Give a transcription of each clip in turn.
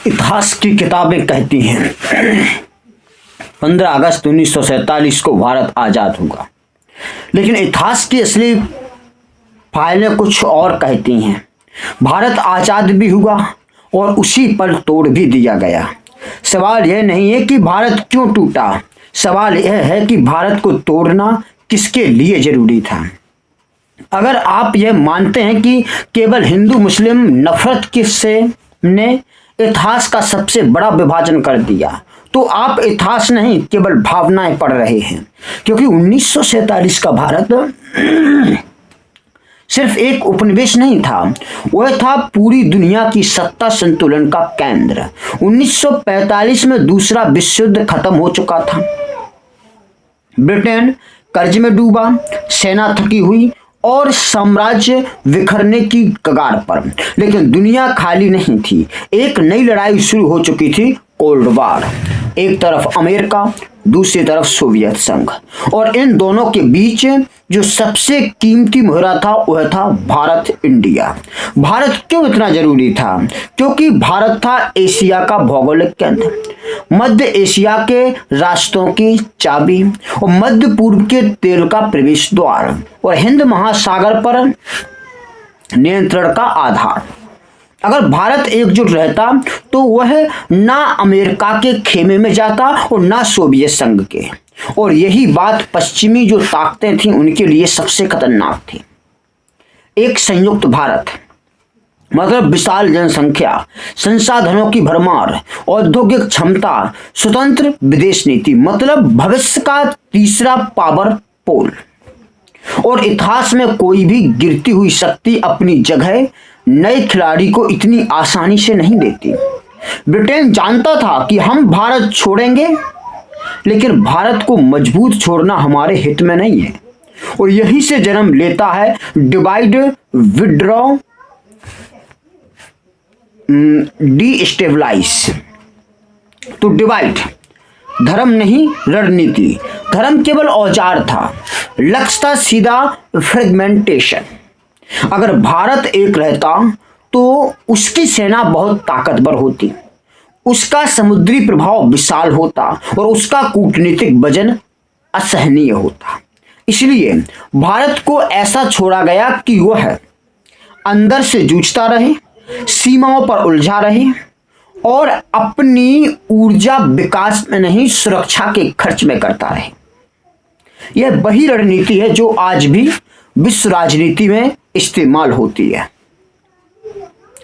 इतिहास की किताबें कहती हैं 15 अगस्त 1947 को भारत आज़ाद हुआ, लेकिन इतिहास की असली फाइलें कुछ और कहती हैं। भारत आज़ाद भी हुआ और उसी पर तोड़ भी दिया गया। सवाल यह नहीं है कि भारत क्यों टूटा, सवाल यह है कि भारत को तोड़ना किसके लिए जरूरी था। अगर आप यह मानते हैं कि केवल हिंदू मुस्लिम नफरत किससे ने इतिहास का सबसे बड़ा विभाजन कर दिया, तो आप इतिहास नहीं केवल भावनाएं पढ़ रहे हैं। क्योंकि 1947 का भारत सिर्फ एक उपनिवेश नहीं था, वह था पूरी दुनिया की सत्ता संतुलन का केंद्र। 1945 में दूसरा विश्व युद्ध खत्म हो चुका था। ब्रिटेन कर्ज में डूबा, सेना थकी हुई और साम्राज्य बिखरने की कगार पर, लेकिन दुनिया खाली नहीं थी। एक नई लड़ाई शुरू हो चुकी थी, कोल्ड वार। एक तरफ अमेरिका, दूसरी तरफ सोवियत संघ, और इन दोनों के बीच जो सबसे कीमती मुहरा था वह था भारत, इंडिया। भारत क्यों इतना जरूरी था? क्योंकि भारत था एशिया का भौगोलिक केंद्र, मध्य एशिया के रास्तों की चाबी और मध्य पूर्व के तेल का प्रवेश द्वार और हिंद महासागर पर नियंत्रण का आधार। अगर भारत एकजुट रहता तो वह ना अमेरिका के खेमे में जाता और ना सोवियत संघ के, और यही बात पश्चिमी जो ताकतें थीं उनके लिए सबसे खतरनाक थी। एक संयुक्त भारत मतलब विशाल जनसंख्या, संसाधनों की भरमार, औद्योगिक क्षमता, स्वतंत्र विदेश नीति मतलब भविष्य का तीसरा पावर पोल। और इतिहास में कोई भी गिरती हुई शक्ति अपनी जगह नए खिलाड़ी को इतनी आसानी से नहीं देती। ब्रिटेन जानता था कि हम भारत छोड़ेंगे, लेकिन भारत को मजबूत छोड़ना हमारे हित में नहीं है, और यही से जन्म लेता है डिवाइड विड्रॉ डीस्टेबलाइज। तो डिवाइड धर्म नहीं रणनीति, धर्म केवल औजार था, लक्ष्य था सीधा फ्रेगमेंटेशन। अगर भारत एक रहता तो उसकी सेना बहुत ताकतवर होती, उसका समुद्री प्रभाव विशाल होता और उसका कूटनीतिक वजन असहनीय होता। इसलिए भारत को ऐसा छोड़ा गया कि वह अंदर से जूझता रहे, सीमाओं पर उलझा रहे और अपनी ऊर्जा विकास में नहीं सुरक्षा के खर्च में करता रहे। यह वही रणनीति है जो आज भी विश्व राजनीति में इस्तेमाल होती है,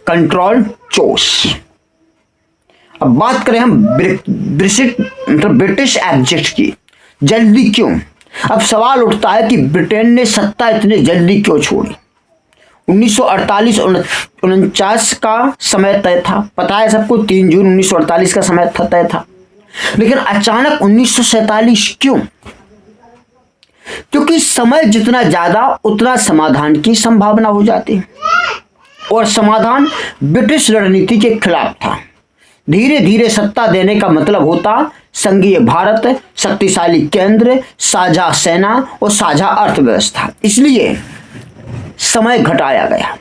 कंट्रोल चोस। अब बात करें हम ब्रिटिश एग्जिट की, जल्दी क्यों? अब सवाल उठता है कि ब्रिटेन ने सत्ता इतने जल्दी क्यों छोड़ी। 1948-49 का समय तय था, पता है सबको, 3 जून 1948 का समय तय था, लेकिन अचानक 1947 क्यों? क्योंकि समय जितना ज्यादा उतना समाधान की संभावना हो जाती, और समाधान ब्रिटिश रणनीति के खिलाफ था। धीरे धीरे सत्ता देने का मतलब होता संघीय भारत, शक्तिशाली केंद्र, साझा सेना और साझा अर्थव्यवस्था। इसलिए समय घटाया गया,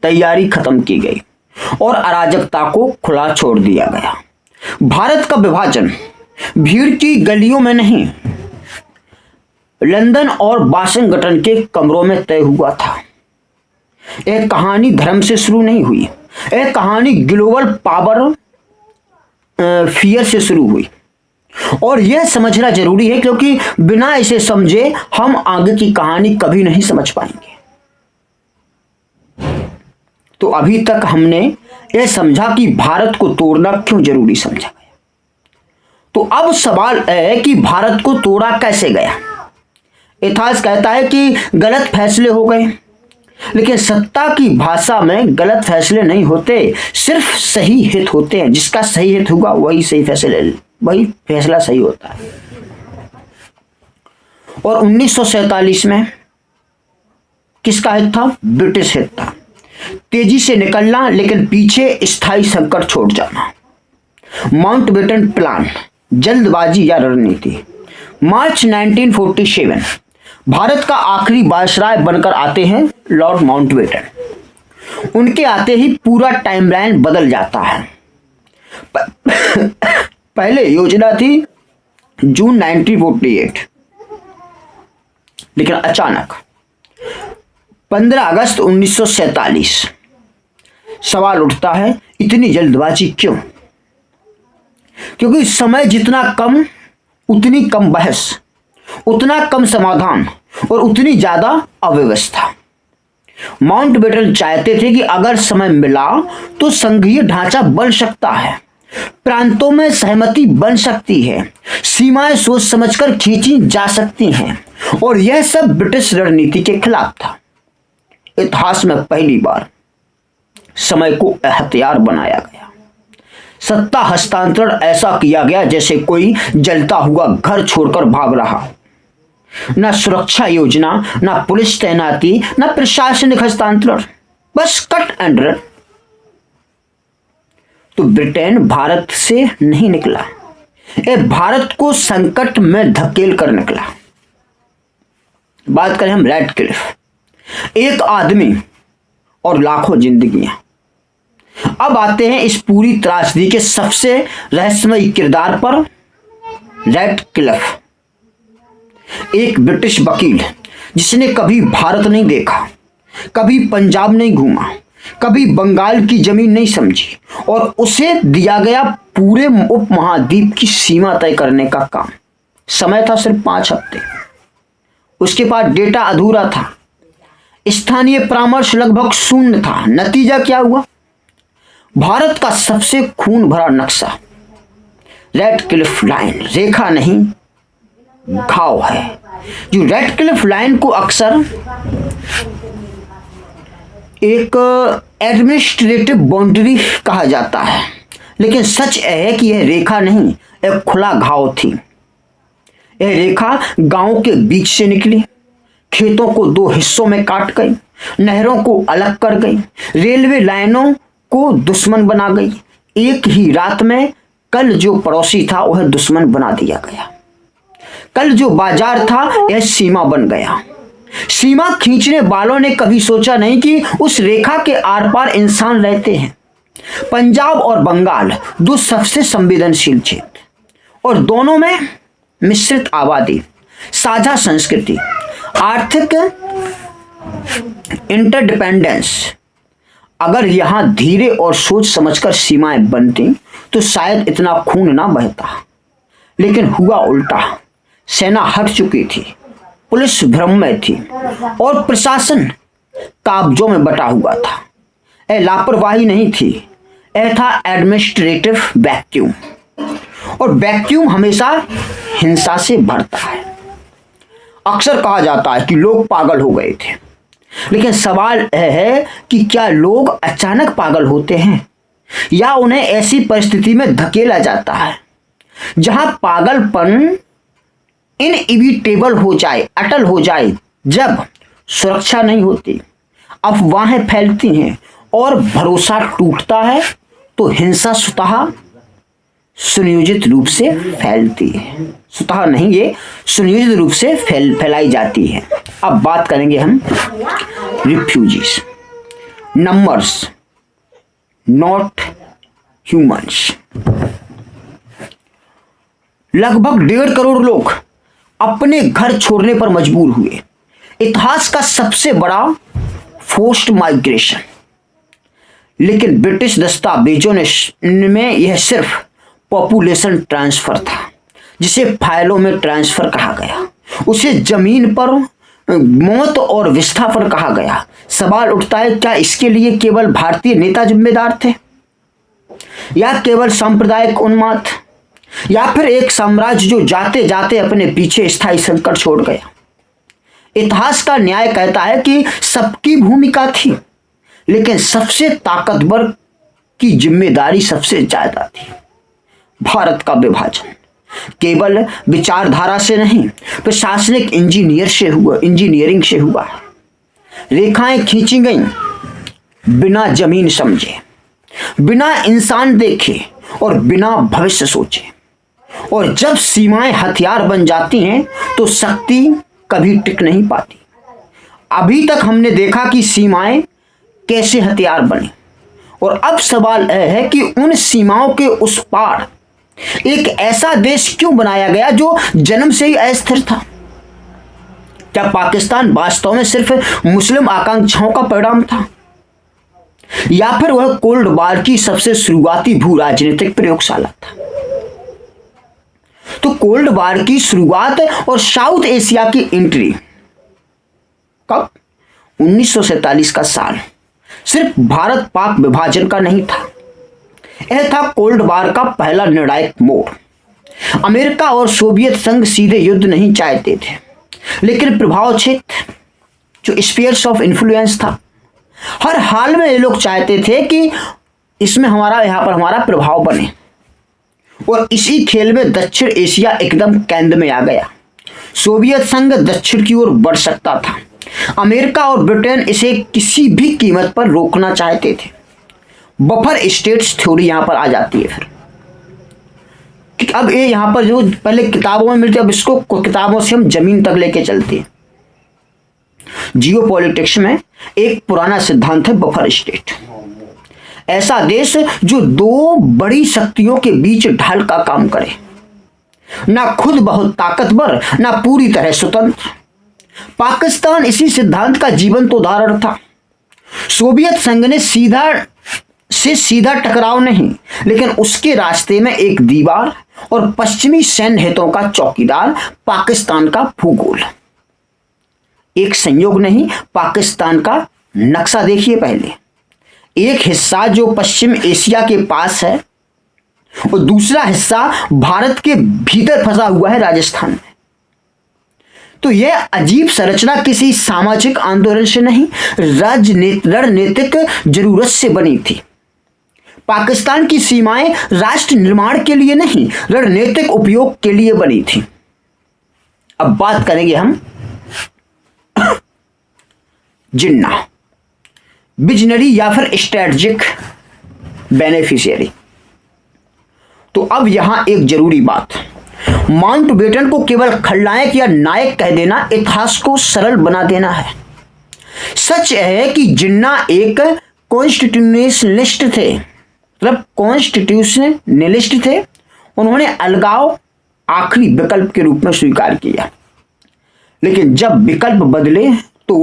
तैयारी खत्म की गई और अराजकता को खुला छोड़ दिया गया। भारत का विभाजन भीड़ की गलियों में नहीं, लंदन और वाशिंगटन के कमरों में तय हुआ था। एक कहानी धर्म से शुरू नहीं हुई, एक कहानी ग्लोबल पावर फियर से शुरू हुई, और यह समझना जरूरी है क्योंकि बिना इसे समझे हम आगे की कहानी कभी नहीं समझ पाएंगे। तो अभी तक हमने यह समझा कि भारत को तोड़ना क्यों जरूरी समझा गया। तो अब सवाल है कि भारत को तोड़ा कैसे गया। इतिहास कहता है कि गलत फैसले हो गए, लेकिन सत्ता की भाषा में गलत फैसले नहीं होते, सिर्फ सही हित होते हैं। जिसका सही हित होगा वही फैसला सही होता है। और 1947 में किसका हित था? ब्रिटिश हित था। तेजी से निकलना लेकिन पीछे स्थायी संकट छोड़ जाना, माउंटबेटन प्लान, जल्दबाजी या रणनीति। मार्च 1947 भारत का आखिरी वायसराय बनकर आते हैं लॉर्ड माउंटबेटन। उनके आते ही पूरा टाइमलाइन बदल जाता है। पहले योजना थी जून 1948, लेकिन अचानक 15 अगस्त 1947। सवाल उठता है इतनी जल्दबाजी क्यों? क्योंकि समय जितना कम उतनी कम बहस, उतना कम समाधान और उतनी ज्यादा अव्यवस्था। माउंटबेटन चाहते थे कि अगर समय मिला तो संघीय ढांचा बन सकता है, प्रांतों में सहमति बन सकती है, सीमाएं सोच समझकर खींची जा सकती हैं, और यह सब ब्रिटिश रणनीति के खिलाफ था। इतिहास में पहली बार समय को हथियार बनाया गया। सत्ता हस्तांतरण ऐसा किया गया जैसे कोई जलता हुआ घर छोड़कर भाग रहा। न सुरक्षा योजना, न पुलिस तैनाती, न प्रशासनिक हस्तांतरण, बस कट एंड रन। तो ब्रिटेन भारत से नहीं निकला, यह भारत को संकट में धकेल कर निकला। बात करें हम रैडक्लिफ, एक आदमी और लाखों जिंदगियां। अब आते हैं इस पूरी त्रासदी के सबसे रहस्यमय किरदार पर। रैडक्लिफ एक ब्रिटिश वकील जिसने कभी भारत नहीं देखा, कभी पंजाब नहीं घूमा, कभी बंगाल की जमीन नहीं समझी, और उसे दिया गया पूरे उपमहाद्वीप की सीमा तय करने का काम। समय था सिर्फ 5 हफ्ते। उसके पास डेटा अधूरा था, स्थानीय परामर्श लगभग शून्य था। नतीजा क्या हुआ? भारत का सबसे खून भरा नक्शा, रैडक्लिफ लाइन, रेखा नहीं घाव है। जो रैडक्लिफ लाइन को अक्सर एक एडमिनिस्ट्रेटिव बाउंड्री कहा जाता है, लेकिन सच यह है कि यह रेखा नहीं, एक खुला घाव थी। यह रेखा गांव के बीच से निकली, खेतों को 2 हिस्सों में काट गई, नहरों को अलग कर गई, रेलवे लाइनों को दुश्मन बना गई। एक ही रात में कल जो पड़ोसी था वह दुश्मन बना दिया गया। कल जो बाजार था यह सीमा बन गया। सीमा खींचने वालों ने कभी सोचा नहीं कि उस रेखा के आर पार इंसान रहते हैं। पंजाब और बंगाल 2 सबसे संवेदनशील क्षेत्र, और दोनों में मिश्रित आबादी, साझा संस्कृति, आर्थिक इंटरडिपेंडेंस। अगर यहां धीरे और सोच समझकर सीमाएं बनती तो शायद इतना खून ना बहता, लेकिन हुआ उल्टा। सेना हट चुकी थी, पुलिस भ्रम में थी, और प्रशासन काब्जों में बटा हुआ था। यह लापरवाही नहीं थी, यह था एडमिनिस्ट्रेटिव वैक्यूम, और वैक्यूम हमेशा हिंसा से भरता है। अक्सर कहा जाता है कि लोग पागल हो गए थे, लेकिन सवाल यह है कि क्या लोग अचानक पागल होते हैं, या उन्हें ऐसी परिस्थिति में धकेला जाता है जहां पागलपन इनएविटेबल हो जाए, अटल हो जाए। जब सुरक्षा नहीं होती, अफवाहें फैलती हैं और भरोसा टूटता है, तो हिंसा स्वतः सुनियोजित रूप से फैलती है। स्वतः नहीं, ये सुनियोजित रूप से फैलाई जाती है। अब बात करेंगे हम रिफ्यूजीज। Numbers not humans. लगभग 1.5 करोड़ लोग अपने घर छोड़ने पर मजबूर हुए। इतिहास का सबसे बड़ा फोर्स्ड माइग्रेशन। लेकिन ब्रिटिश दस्तावेजों में यह सिर्फ पॉपुलेशन ट्रांसफर था, जिसे फाइलों में ट्रांसफर कहा गया। उसे जमीन पर मौत और विस्थापन कहा गया। सवाल उठता है, क्या इसके लिए केवल भारतीय नेता जिम्मेदार थे, या केवल सांप्रदायिक उन्माद, या फिर एक साम्राज्य जो जाते जाते अपने पीछे स्थायी संकट छोड़ गया? इतिहास का न्याय कहता है कि सबकी भूमिका थी, लेकिन सबसे ताकतवर की जिम्मेदारी सबसे ज्यादा थी। भारत का विभाजन केवल विचारधारा से नहीं, प्रशासनिक इंजीनियरिंग से हुआ। रेखाएं खींची गईं बिना जमीन समझे, बिना इंसान देखे और बिना भविष्य सोचे। और जब सीमाएं हथियार बन जाती हैं तो शक्ति कभी टिक नहीं पाती। अभी तक हमने देखा कि सीमाएं कैसे हथियार बने। और अब सवाल यह है कि उन सीमाओं के उस पार एक ऐसा देश क्यों बनाया गया जो जन्म से ही अस्थिर था। क्या पाकिस्तान वास्तव में सिर्फ मुस्लिम आकांक्षाओं का परिणाम था, या फिर वह कोल्ड वार की सबसे शुरुआती भू राजनीतिक प्रयोगशाला था। तो कोल्ड वार की शुरुआत और साउथ एशिया की एंट्री कब? 1947 का साल सिर्फ भारत पाक विभाजन का नहीं था, यह था कोल्ड वार का पहला निर्णायक मोड़। अमेरिका और सोवियत संघ सीधे युद्ध नहीं चाहते थे, लेकिन प्रभाव क्षेत्र जो स्फीयर्स ऑफ इन्फ्लुएंस था, हर हाल में ये लोग चाहते थे कि इसमें यहाँ पर हमारा प्रभाव बने। और इसी खेल में दक्षिण एशिया एकदम केंद्र में आ गया। सोवियत संघ दक्षिण की ओर बढ़ सकता था, अमेरिका और ब्रिटेन इसे किसी भी कीमत पर रोकना चाहते थे। बफर स्टेट्स थ्योरी यहां पर आ जाती है फिर। अब ये यहां पर जो पहले किताबों में मिलती है, अब इसको किताबों से हम जमीन तक लेके चलते हैं। जियो पॉलिटिक्स में एक पुराना सिद्धांत है बफर स्टेट, ऐसा देश जो दो बड़ी शक्तियों के बीच ढाल का काम करे, ना खुद बहुत ताकतवर ना पूरी तरह स्वतंत्र। पाकिस्तान इसी सिद्धांत का जीवंत उदाहरण था। सोवियत संघ ने सीधा टकराव नहीं, लेकिन उसके रास्ते में एक दीवार और पश्चिमी सैन्य हितों का चौकीदार पाकिस्तान का भूगोल। एक संयोग नहीं, पाकिस्तान का नक्शा देखिए पहले। एक हिस्सा जो पश्चिम एशिया के पास है और दूसरा हिस्सा भारत के भीतर फंसा हुआ है राजस्थान में। तो यह अजीब संरचना किसी सामाजिक आंदोलन से नहीं, रणनीतिक जरूरत से बनी थी। पाकिस्तान की सीमाएं राष्ट्र निर्माण के लिए नहीं, रणनीतिक उपयोग के लिए बनी थी। अब बात करेंगे हम जिन्ना, विजनरी या फिर स्ट्रेटजिक बेनिफिशियरी। तो अब यहां एक जरूरी बात, माउंटबेटन को केवल खलनायक या नायक कह देना इतिहास को सरल बना देना है। सच है कि जिन्ना एक कॉन्स्टिट्यूशनलिस्ट थे, मतलब कॉन्स्टिट्यूशनलिस्ट थे। उन्होंने अलगाव आखिरी विकल्प के रूप में स्वीकार किया, लेकिन जब विकल्प बदले तो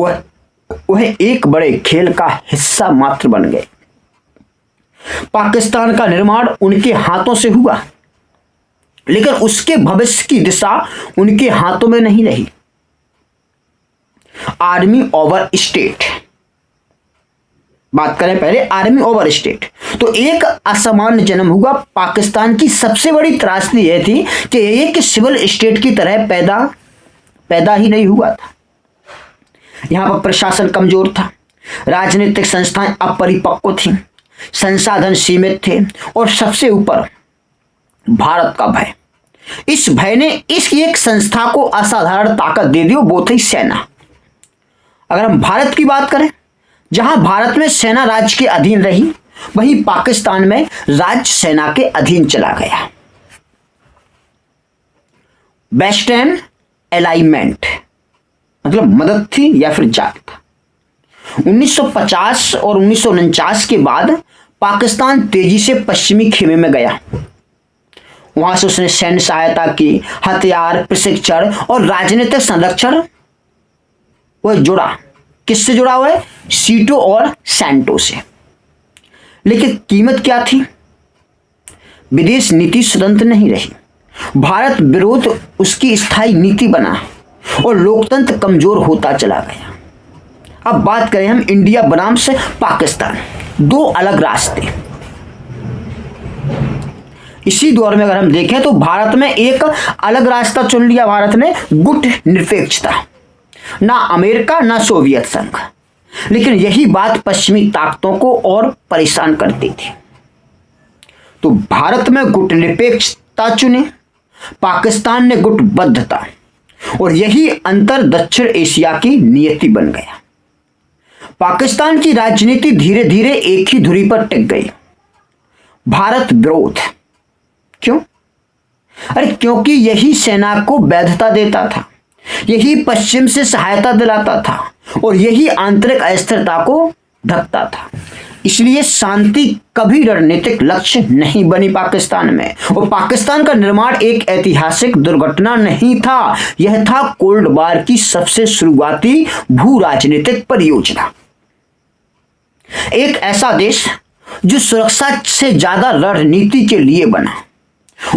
वह एक बड़े खेल का हिस्सा मात्र बन गए। पाकिस्तान का निर्माण उनके हाथों से हुआ, लेकिन उसके भविष्य की दिशा उनके हाथों में नहीं रही। आर्मी ओवर स्टेट, बात करें पहले आर्मी ओवर स्टेट। तो एक असामान्य जन्म हुआ। पाकिस्तान की सबसे बड़ी त्रासदी यह थी कि एक सिविल स्टेट की तरह पैदा ही नहीं हुआ था। यहां पर प्रशासन कमजोर था, राजनीतिक संस्थाएं अपरिपक्व थीं, संसाधन सीमित थे और सबसे ऊपर भारत का भय। इस भय ने इस एक संस्था को असाधारण ताकत दे दी, वो थी सेना। अगर हम भारत की बात करें, जहां भारत में सेना राज्य के अधीन रही, वहीं पाकिस्तान में राज्य सेना के अधीन चला गया। वेस्टर्न अलाइनमेंट मतलब मदद थी या फिर जाग था। 1950 और 1949 के बाद पाकिस्तान तेजी से पश्चिमी खेमे में गया। वहां से उसने सैन्य सहायता की, हथियार, प्रशिक्षण और राजनीतिक संरक्षण वह जुड़ा। किससे जुड़ा हुआ है? सीटो और सैंटो से। लेकिन कीमत क्या थी? विदेश नीति स्वतंत्र नहीं रही, भारत विरोध उसकी स्थायी नीति बना और लोकतंत्र कमजोर होता चला गया। अब बात करें हम इंडिया बनाम से पाकिस्तान, दो अलग रास्ते। इसी दौर में अगर हम देखें तो भारत में एक अलग रास्ता चुन लिया भारत ने, गुट निरपेक्षता, ना अमेरिका ना सोवियत संघ। लेकिन यही बात पश्चिमी ताकतों को और परेशान करती थी। तो भारत में गुट निरपेक्षता चुने, पाकिस्तान ने गुटबद्धता, और यही अंतर दक्षिण एशिया की नियति बन गया। पाकिस्तान की राजनीति धीरे धीरे एक ही धुरी पर टिक गई, भारत विरोध। क्यों? अरे क्योंकि यही सेना को वैधता देता था, यही पश्चिम से सहायता दिलाता था और यही आंतरिक अस्थिरता को ढकता था। इसलिए शांति कभी रणनीतिक लक्ष्य नहीं बनी पाकिस्तान में, और पाकिस्तान का निर्माण एक ऐतिहासिक दुर्घटना नहीं था, यह था कोल्ड वार की सबसे शुरुआती भू राजनीतिक परियोजना। एक ऐसा देश जो सुरक्षा से ज्यादा रणनीति के लिए बना,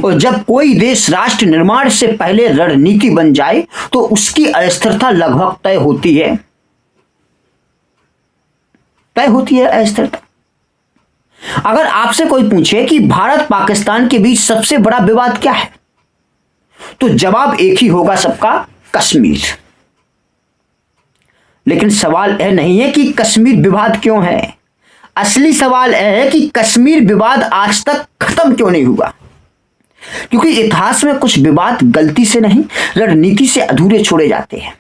और जब कोई देश राष्ट्र निर्माण से पहले रणनीति बन जाए तो उसकी अस्थिरता लगभग तय होती है अस्थिरता। अगर आपसे कोई पूछे कि भारत पाकिस्तान के बीच सबसे बड़ा विवाद क्या है, तो जवाब एक ही होगा सबका, कश्मीर। लेकिन सवाल यह नहीं है कि कश्मीर विवाद क्यों है, असली सवाल यह है कि कश्मीर विवाद आज तक खत्म क्यों नहीं हुआ। क्योंकि इतिहास में कुछ विवाद गलती से नहीं, रणनीति से अधूरे छोड़े जाते हैं,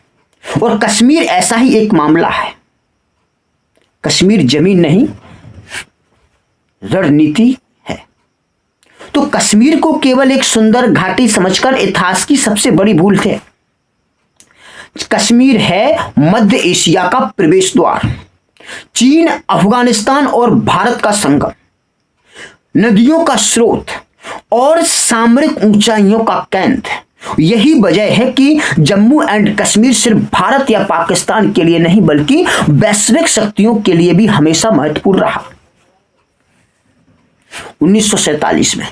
और कश्मीर ऐसा ही एक मामला है। कश्मीर जमीन नहीं, रणनीति है। तो कश्मीर को केवल एक सुंदर घाटी समझकर इतिहास की सबसे बड़ी भूल थे। कश्मीर है मध्य एशिया का प्रवेश द्वार, चीन, अफगानिस्तान और भारत का संगम, नदियों का स्रोत और सामरिक ऊंचाइयों का केंद्र। यही वजह है कि जम्मू एंड कश्मीर सिर्फ भारत या पाकिस्तान के लिए नहीं बल्कि वैश्विक शक्तियों के लिए भी हमेशा महत्वपूर्ण रहा। 1947 में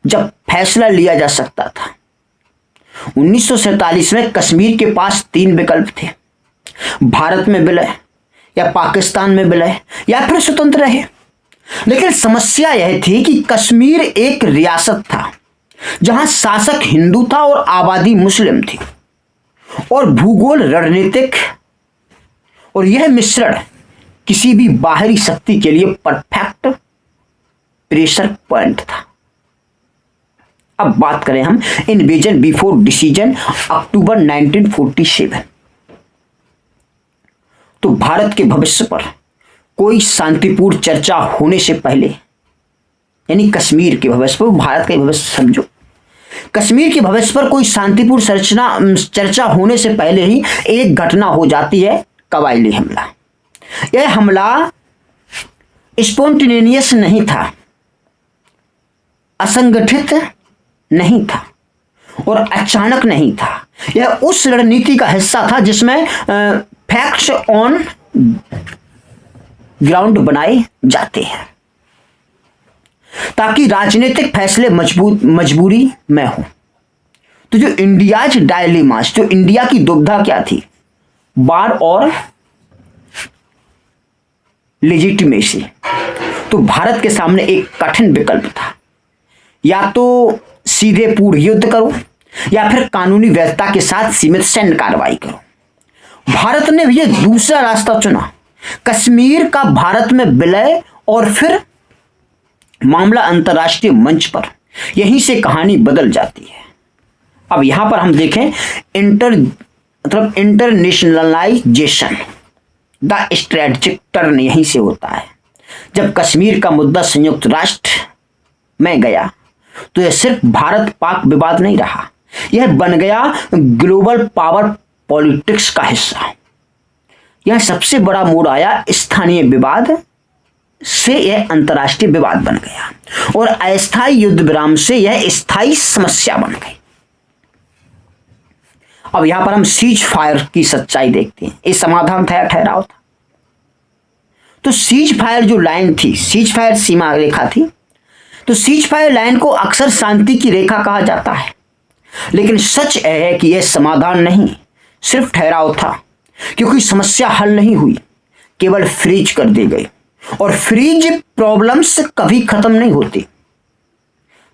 जब फैसला लिया जा सकता था, 1947 में कश्मीर के पास 3 विकल्प थे, भारत में विलय या पाकिस्तान में विलय या फिर स्वतंत्र रहे। लेकिन समस्या यह थी कि कश्मीर एक रियासत था जहां शासक हिंदू था और आबादी मुस्लिम थी, और भूगोल रणनीतिक, और यह मिश्रण किसी भी बाहरी शक्ति के लिए परफेक्ट प्रेशर पॉइंट था। अब बात करें हम इन्वेजन बिफोर डिसीजन, अक्टूबर 1947। तो भारत के भविष्य पर कोई शांतिपूर्ण चर्चा होने से पहले, यानी कश्मीर के भविष्य पर, भारत के भविष्य समझो, कश्मीर के भविष्य पर कोई शांतिपूर्ण चर्चा होने से पहले ही एक घटना हो जाती है, कबायली हमला। यह हमला स्पॉन्टेनियस नहीं था, असंगठित नहीं था और अचानक नहीं था। यह उस रणनीति का हिस्सा था जिसमें फैक्ट्स ऑन ग्राउंड बनाए जाते हैं ताकि राजनीतिक फैसले मजबूरी में हो। तो जो इंडियाज डायलेमास, जो इंडिया की दुविधा क्या थी, वार और लेजिटिमेसी। तो भारत के सामने एक कठिन विकल्प था, या तो सीधे पूर्ण युद्ध करो या फिर कानूनी वैधता के साथ सीमित सैन्य कार्रवाई करो। भारत ने यह दूसरा रास्ता चुना, कश्मीर का भारत में विलय, और फिर मामला अंतर्राष्ट्रीय मंच पर। यहीं से कहानी बदल जाती है। अब यहां पर हम देखें इंटरनेशनलाइजेशन, द स्ट्रेटेजिक टर्न यहीं से होता है। जब कश्मीर का मुद्दा संयुक्त राष्ट्र में गया तो यह सिर्फ भारत पाक विवाद नहीं रहा, यह बन गया ग्लोबल पावर पॉलिटिक्स का हिस्सा। यह सबसे बड़ा मोड़ आया, स्थानीय विवाद से यह अंतर्राष्ट्रीय विवाद बन गया, और अस्थायी युद्ध विराम से यह स्थायी समस्या बन गई। अब यहां पर हम सीज फायर की सच्चाई देखते हैं। ये समाधान था या ठहराव था? तो सीज फायर जो लाइन थी, सीज फायर सीमा रेखा थी, तो सीज फायर लाइन को अक्सर शांति की रेखा कहा जाता है। लेकिन सच यह है कि यह समाधान नहीं, सिर्फ ठहराव था, क्योंकि समस्या हल नहीं हुई, केवल फ्रीज कर दी गई, और फ्रीज प्रॉब्लम्स कभी खत्म नहीं होती।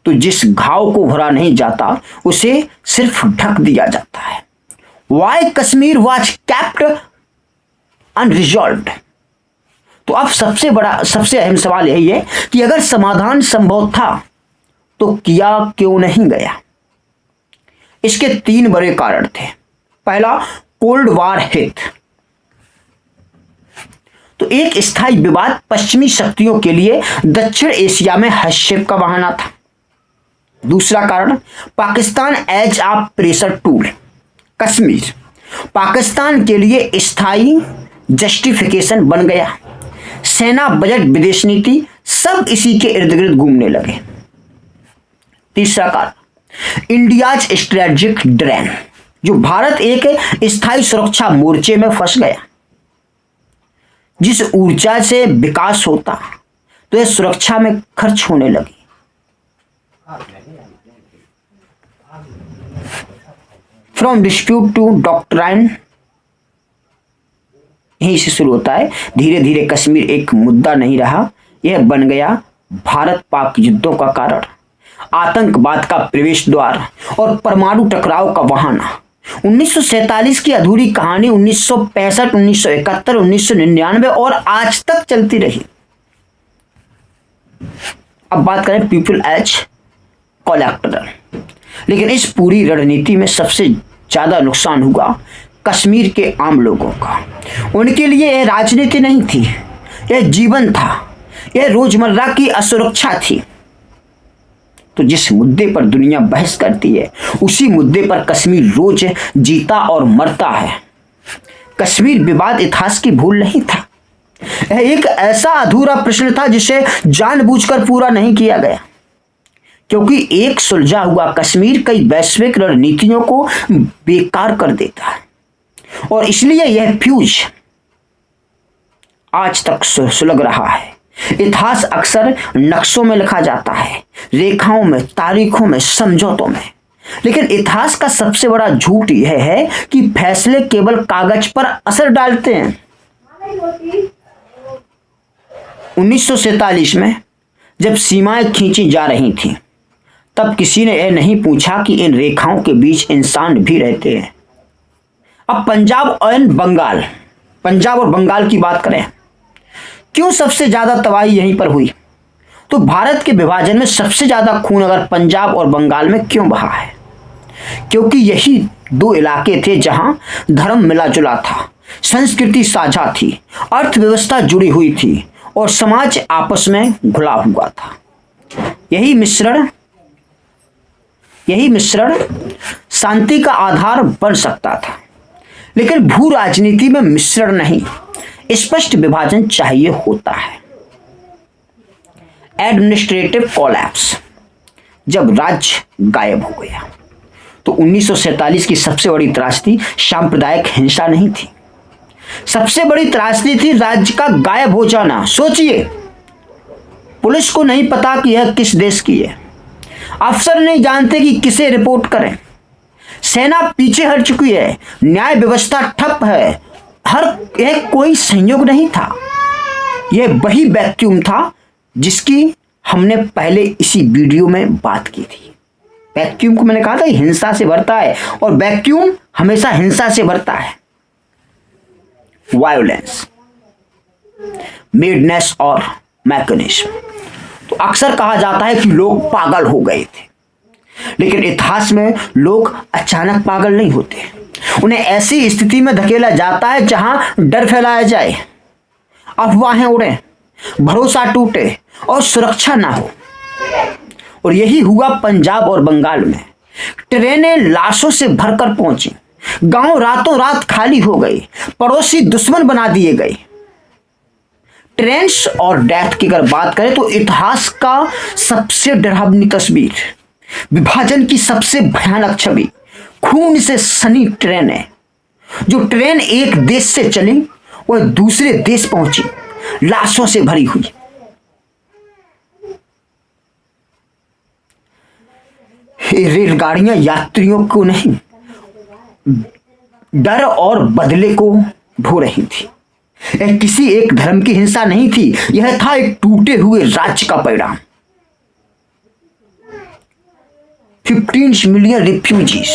तो जिस घाव को भरा नहीं जाता उसे सिर्फ ढक दिया जाता है। Why Kashmir was kept unresolved. तो अब सबसे अहम सवाल यही है कि अगर समाधान संभव था तो किया क्यों नहीं गया? इसके 3 बड़े कारण थे। पहला, कोल्ड वार हित। तो एक स्थायी विवाद पश्चिमी शक्तियों के लिए दक्षिण एशिया में हस्तक्षेप का बहाना था। दूसरा कारण, Pakistan as a pressure tool. Kashmir Pakistan के लिए स्थायी जस्टिफिकेशन बन गया। सेना बजट, विदेश नीति सब इसी के इर्द गिर्द घूमने लगे। तीसरा कारण इंडियाज स्ट्रेटेजिक ड्रेन, जो भारत एक स्थायी सुरक्षा मोर्चे में फंस गया। जिस ऊर्जा से विकास होता तो यह सुरक्षा में खर्च होने लगी। फ्रॉम डिस्प्यूट टू डॉक्ट्राइन, यहीं से शुरू होता है। धीरे धीरे कश्मीर एक मुद्दा नहीं रहा, यह बन गया भारत पाक युद्धों का कारण, आतंकवाद का प्रवेश द्वार और परमाणु टकराव का बहाना। 1947 की अधूरी कहानी 1965, 1971, 1999 और आज तक चलती रही। अब बात करें पीपल एज कोलैटरल, लेकिन इस पूरी रणनीति में सबसे ज्यादा नुकसान हुआ कश्मीर के आम लोगों का। उनके लिए यह राजनीति नहीं थी, यह जीवन था, यह रोजमर्रा की असुरक्षा थी। तो जिस मुद्दे पर दुनिया बहस करती है उसी मुद्दे पर कश्मीर रोज जीता और मरता है। कश्मीर विवाद इतिहास की भूल नहीं था, यह एक ऐसा अधूरा प्रश्न था जिसे जानबूझकर पूरा नहीं किया गया, क्योंकि एक सुलझा हुआ कश्मीर कई वैश्विक रणनीतियों को बेकार कर देता है। और इसलिए यह फ्यूज आज तक सुलग रहा है। इतिहास अक्सर नक्शों में लिखा जाता है, रेखाओं में, तारीखों में, समझौतों में, लेकिन इतिहास का सबसे बड़ा झूठ यह है कि फैसले केवल कागज पर असर डालते हैं। 1947 में जब सीमाएं खींची जा रही थीं, तब किसी ने यह नहीं पूछा कि इन रेखाओं के बीच इंसान भी रहते हैं। अब पंजाब और बंगाल की बात करें, क्यों सबसे ज्यादा तबाही यहीं पर हुई? तो भारत के विभाजन में सबसे ज्यादा खून अगर पंजाब और बंगाल में क्यों बहा है? क्योंकि यही दो इलाके थे जहां धर्म मिला जुला था, संस्कृति साझा थी, अर्थव्यवस्था जुड़ी हुई थी और समाज आपस में घुला हुआ था। यही मिश्रण शांति का आधार बन सकता था। लेकिन भू राजनीति में मिश्रण नहीं, स्पष्ट विभाजन चाहिए होता है। एडमिनिस्ट्रेटिव कोलैप्स, जब राज्य गायब हो गया, तो 1947 की सबसे बड़ी त्रासदी सांप्रदायिक हिंसा नहीं थी, सबसे बड़ी त्रासदी थी राज्य का गायब हो जाना। सोचिए, पुलिस को नहीं पता कि यह किस देश की है, अफसर नहीं जानते कि किसे रिपोर्ट करें, सेना पीछे हट चुकी है, न्याय व्यवस्था ठप है, हर एक कोई संयोग नहीं था। यह वही वैक्यूम था जिसकी हमने पहले इसी वीडियो में बात की थी। वैक्यूम को मैंने कहा था हिंसा से भरता है और वैक्यूम हमेशा हिंसा से भरता है। वायोलेंस, मेडनेस और मैकेनिज्म। तो अक्सर कहा जाता है कि लोग पागल हो गए थे, लेकिन इतिहास में लोग अचानक पागल नहीं होते। उन्हें ऐसी स्थिति में धकेला जाता है जहां डर फैलाया जाए, अफवाहें उड़े, भरोसा टूटे और सुरक्षा ना हो। और यही हुआ पंजाब और बंगाल में। ट्रेनें लाशों से भरकर पहुंची, गांव रातों रात खाली हो गए, पड़ोसी दुश्मन बना दिए गए। ट्रेंड्स और डेथ की अगर बात करें तो इतिहास का सबसे डरावनी तस्वीर, विभाजन की सबसे भयानक छवि, खून से सनी ट्रेन है। जो ट्रेन एक देश से चली वह दूसरे देश पहुंची, लाशों से भरी हुई। रेलगाड़ियां यात्रियों को नहीं, डर और बदले को ढो रही थी। यह किसी एक धर्म की हिंसा नहीं थी, यह था एक टूटे हुए राज्य का परिणाम। 15 मिलियन रिफ्यूजीज,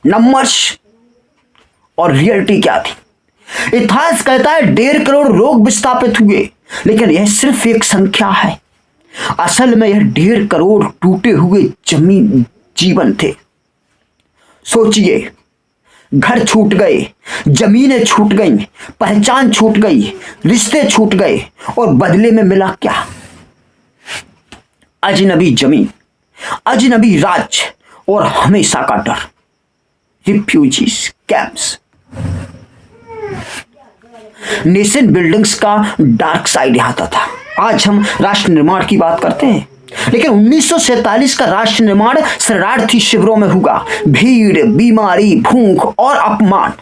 नंबर्स और रियलिटी क्या थी? इतिहास कहता है 1.5 करोड़ लोग विस्थापित हुए, लेकिन यह सिर्फ एक संख्या है। असल में यह 1.5 करोड़ टूटे हुए जीवन थे। सोचिए, घर छूट गए, जमीनें छूट गई, पहचान छूट गई, रिश्ते छूट गए और बदले में मिला क्या? अजनबी जमीन, अजनबी राज्य और हमेशा का डर। Refugees camps. नेशन बिल्डिंग्स का डार्क साइड आता था। आज हम राष्ट्र निर्माण की बात करते हैं, लेकिन 1947 का राष्ट्र निर्माण शरणार्थी शिविरों में हुआ। भीड़, बीमारी, भूख और अपमान।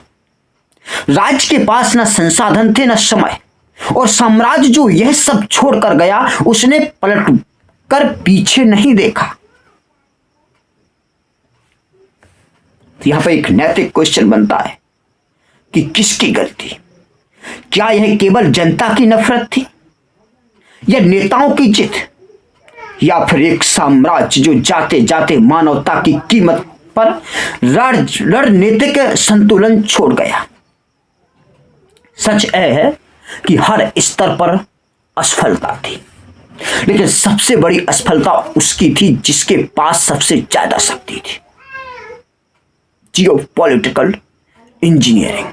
राज्य के पास न संसाधन थे न समय, और साम्राज्य जो यह सब छोड़कर गया उसने पलट कर पीछे नहीं देखा। यहां पर एक नैतिक क्वेश्चन बनता है कि किसकी गलती? क्या यह केवल जनता की नफरत थी, या नेताओं की जिद, या फिर एक साम्राज्य जो जाते जाते मानवता की कीमत पर रणनीतिक संतुलन छोड़ गया? सच यह है कि हर स्तर पर असफलता थी, लेकिन सबसे बड़ी असफलता उसकी थी जिसके पास सबसे ज्यादा शक्ति थी, जियोपॉलिटिकल इंजीनियरिंग।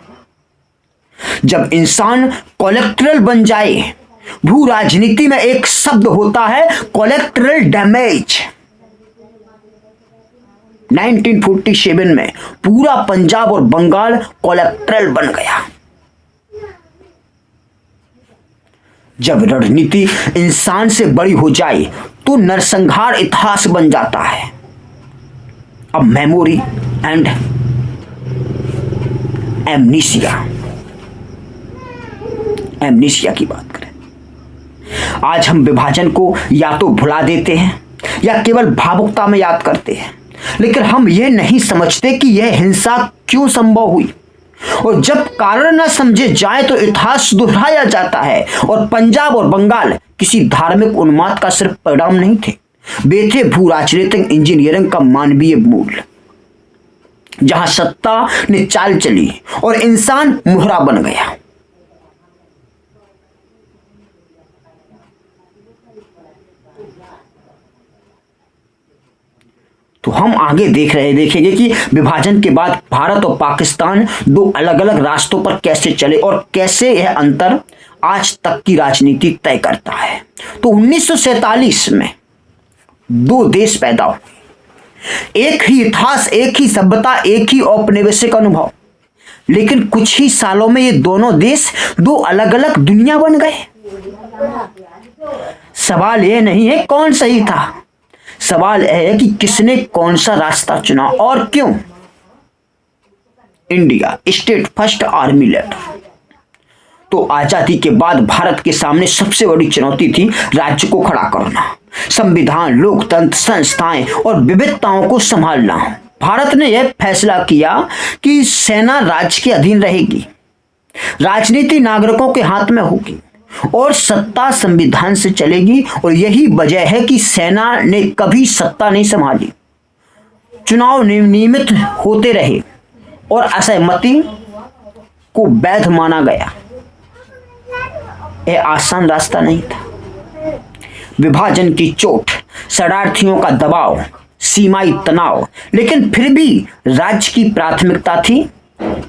जब इंसान कोलेक्टरल बन जाए, भू राजनीति में एक शब्द होता है कोलेक्टरल डैमेज। 1947 में पूरा पंजाब और बंगाल कोलेक्टरल बन गया। जब रणनीति इंसान से बड़ी हो जाए तो नरसंहार इतिहास बन जाता है। अब मेमोरी एंड एमनीसिया की बात करें। आज हम विभाजन को या तो भुला देते हैं या केवल भावुकता में याद करते हैं, लेकिन हम यह नहीं समझते कि यह हिंसा क्यों संभव हुई। और जब कारण न समझे जाए तो इतिहास दोहराया जाता है। और पंजाब और बंगाल किसी धार्मिक उन्माद का सिर्फ परिणाम नहीं थे, वे थे भू राजनीतिक इंजीनियरिंग का मानवीय मूल, जहां सत्ता ने चाल चली और इंसान मुहरा बन गया। तो हम आगे देखेंगे कि विभाजन के बाद भारत और पाकिस्तान दो अलग अलग रास्तों पर कैसे चले और कैसे यह अंतर आज तक की राजनीति तय करता है। तो 1947 में दो देश पैदा हुए, एक ही इतिहास, एक ही सभ्यता, एक ही औपनिवेशिक अनुभव, लेकिन कुछ ही सालों में ये दोनों देश दो अलग अलग दुनिया बन गए। सवाल यह नहीं है कौन सही था, सवाल यह है कि किसने कौन सा रास्ता चुना और क्यों। India state first, army later. तो आजादी के बाद भारत के सामने सबसे बड़ी चुनौती थी राज्य को खड़ा करना, संविधान, लोकतंत्र, संस्थाएं और विविधताओं को संभालना। भारत ने यह फैसला किया कि सेना राज्य के अधीन रहेगी, राजनीति नागरिकों के हाथ में होगी और सत्ता संविधान से चलेगी। और यही वजह है कि सेना ने कभी सत्ता नहीं संभाली, चुनाव नियमित होते रहे और असहमति को वैध माना गया। यह आसान रास्ता नहीं था। विभाजन की चोट, शरणार्थियों का दबाव, सीमाई तनाव, लेकिन फिर भी राज्य की प्राथमिकता थी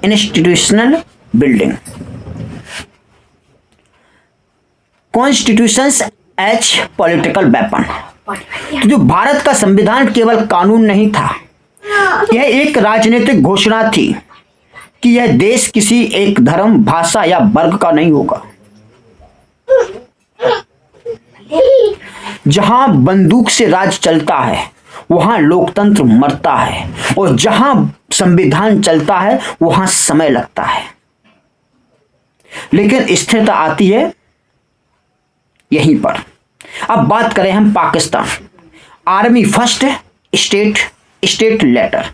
institutional building. Constitutions as political weapon. तो जो भारत का संविधान केवल कानून नहीं था, यह एक राजनीतिक घोषणा थी कि यह देश किसी एक धर्म, भाषा या वर्ग का नहीं होगा। जहां बंदूक से राज चलता है वहां लोकतंत्र मरता है, और जहां संविधान चलता है वहां समय लगता है, लेकिन स्थिरता आती है यहीं पर। अब बात करें हम Pakistan, army first, state later.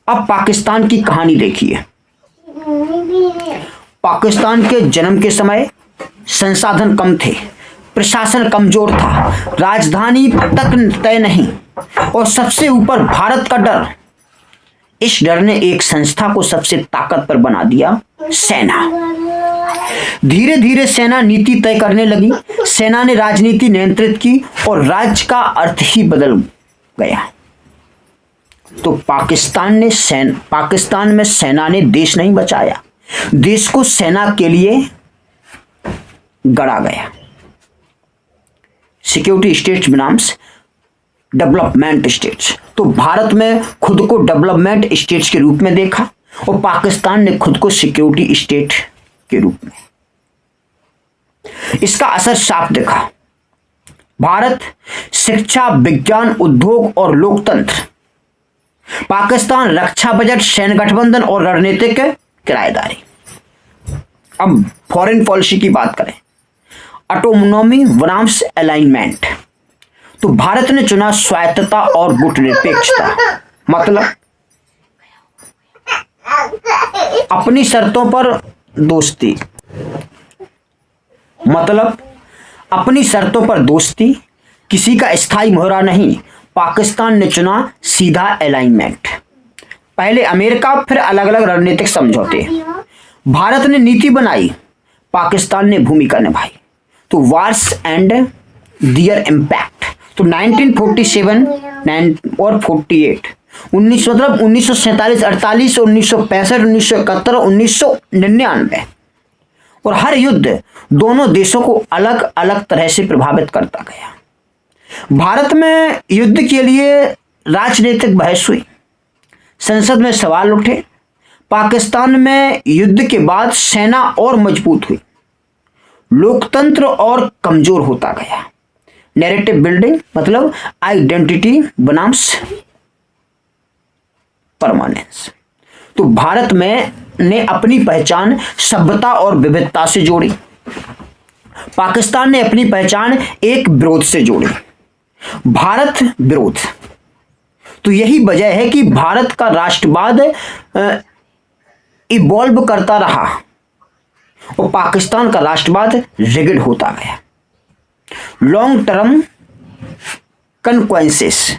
अब पाकिस्तान की कहानी देखिए। पाकिस्तान के जन्म के समय संसाधन कम थे, प्रशासन कमजोर था, राजधानी तक तय नहीं, और सबसे ऊपर भारत का डर। इस डर ने एक संस्था को सबसे ताकतवर बना दिया, सेना। धीरे धीरे सेना नीति तय करने लगी, सेना ने राजनीति नियंत्रित की और राज्य का अर्थ ही बदल गया। तो पाकिस्तान में सेना ने देश नहीं बचाया, देश को सेना के लिए गढ़ा गया। सिक्योरिटी स्टेट्स बनाम्स डेवलपमेंट स्टेट्स। तो भारत में खुद को डेवलपमेंट स्टेट्स के रूप में देखा और पाकिस्तान ने खुद को सिक्योरिटी स्टेट के रूप में। इसका असर साफ दिखा। भारत शिक्षा, विज्ञान, उद्योग और लोकतंत्र, पाकिस्तान रक्षा बजट, सैन्य गठबंधन और रणनीतिक किराएदारी। अब फॉरेन पॉलिसी की बात करें, ऑटोनॉमी बनाम्स अलाइनमेंट। तो भारत ने चुना स्वायत्तता और गुटनिरपेक्षता, मतलब अपनी शर्तों पर दोस्ती, मतलब अपनी शर्तों पर दोस्ती, किसी का स्थायी मोहरा नहीं। पाकिस्तान ने चुना सीधा अलाइनमेंट। पहले अमेरिका, फिर अलग अलग रणनीतिक समझौते। भारत ने नीति बनाई, पाकिस्तान ने भूमिका निभाई। तो वार्स एंड दियर इम्पैक्ट। तो 1947 और 48, 1947, 48, 1965, 1971, 1999 और हर युद्ध दोनों देशों को अलग अलग तरह से प्रभावित करता गया। भारत में युद्ध के लिए राजनीतिक बहस हुई, संसद में सवाल उठे। पाकिस्तान में युद्ध के बाद सेना और मजबूत हुई, लोकतंत्र और कमजोर होता गया। नैरेटिव बिल्डिंग, मतलब आइडेंटिटी बनाम्स परमानेंस। तो भारत में ने अपनी पहचान सभ्यता और विविधता से जोड़ी, पाकिस्तान ने अपनी पहचान एक विरोध से जोड़ी, भारत विरोध। तो यही वजह है कि भारत का राष्ट्रवाद इवॉल्व करता रहा और पाकिस्तान का राष्ट्रवाद रिगिड होता गया। लॉन्ग टर्म कन्क्वेंसेस,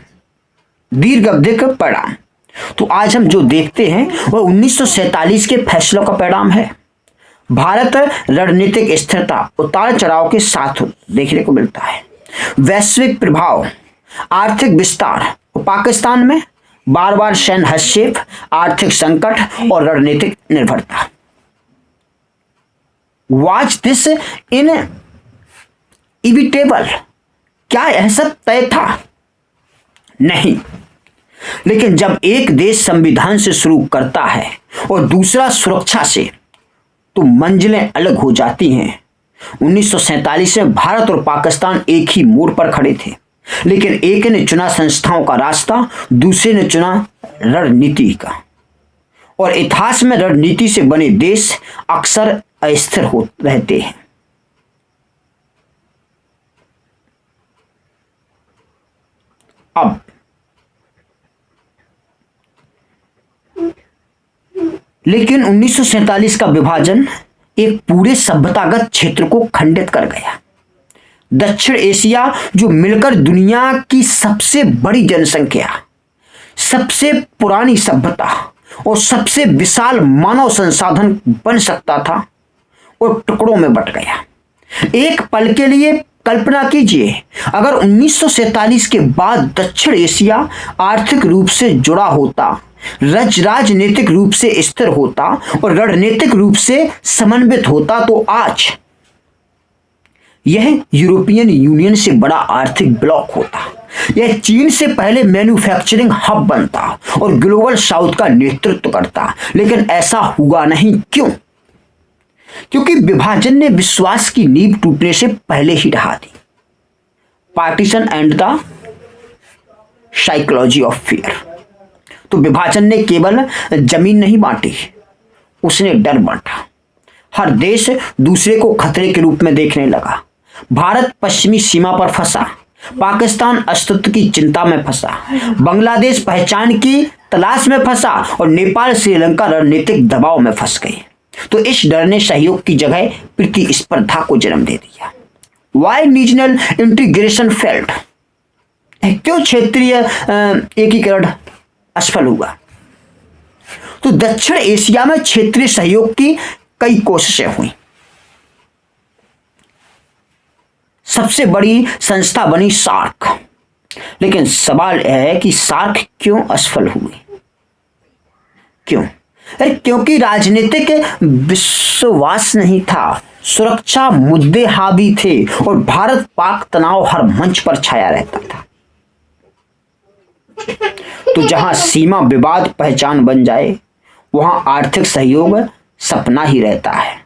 दीर्घ अवधि का परिणाम। तो आज हम जो देखते हैं वह 1947 के फैसलों का परिणाम है। भारत रणनीतिक स्थिरता, उतार चढ़ाव के साथ देखने को मिलता है। वैश्विक प्रभाव, आर्थिक विस्तार, पाकिस्तान में बार बार सैन्य हस्तक्षेप, आर्थिक संकट और रणनीतिक निर्भरता। Watch this inevitable. क्या यह सब तय था? नहीं, लेकिन जब एक देश संविधान से शुरू करता है और दूसरा सुरक्षा से, तो मंजिलें अलग हो जाती हैं। 1947 में भारत और पाकिस्तान एक ही मोड़ पर खड़े थे, लेकिन एक ने चुना संस्थाओं का रास्ता, दूसरे ने चुना रणनीति का। और इतिहास में रणनीति से बने देश अक्सर अस्थिर हो रहते हैं। अब लेकिन 1947 का विभाजन एक पूरे सभ्यतागत क्षेत्र को खंडित कर गया। दक्षिण एशिया, जो मिलकर दुनिया की सबसे बड़ी जनसंख्या, सबसे पुरानी सभ्यता और सबसे विशाल मानव संसाधन बन सकता था, और टुकड़ों में बट गया। एक पल के लिए कल्पना कीजिए, अगर 1947 के बाद दक्षिण एशिया आर्थिक रूप से जुड़ा होता, राजनीतिक रूप से स्थिर होता और रणनीतिक रूप से समन्वित होता, तो आज यह यूरोपियन यूनियन से बड़ा आर्थिक ब्लॉक होता। यह चीन से पहले मैन्युफैक्चरिंग हब बनता और ग्लोबल साउथ का नेतृत्व करता। लेकिन ऐसा हुआ नहीं। क्यों? क्योंकि विभाजन ने विश्वास की नींव टूटने से पहले ही ढहा दी। Partition and the psychology of fear. तो विभाजन ने केवल जमीन नहीं बांटी, उसने डर बांटा। हर देश दूसरे को खतरे के रूप में देखने लगा। भारत पश्चिमी सीमा पर फंसा, पाकिस्तान अस्तित्व की चिंता में फंसा, बांग्लादेश पहचान की तलाश में फंसा और नेपाल श्रीलंका रणनीतिक दबाव में फंस गए। तो इस डर ने सहयोग की जगह प्रतिस्पर्धा को जन्म दे दिया। Why regional integration failed. क्यों क्षेत्रीय एकीकरण असफल हुआ? तो दक्षिण एशिया में क्षेत्रीय सहयोग की कई कोशिशें हुई। सबसे बड़ी संस्था बनी सार्क। लेकिन सवाल यह है कि सार्क क्यों असफल हुई? क्यों? क्योंकि राजनीतिक विश्वास नहीं था, सुरक्षा मुद्दे हावी थे और भारत पाक तनाव हर मंच पर छाया रहता था। तो जहां सीमा विवाद पहचान बन जाए, वहां आर्थिक सहयोग सपना ही रहता है।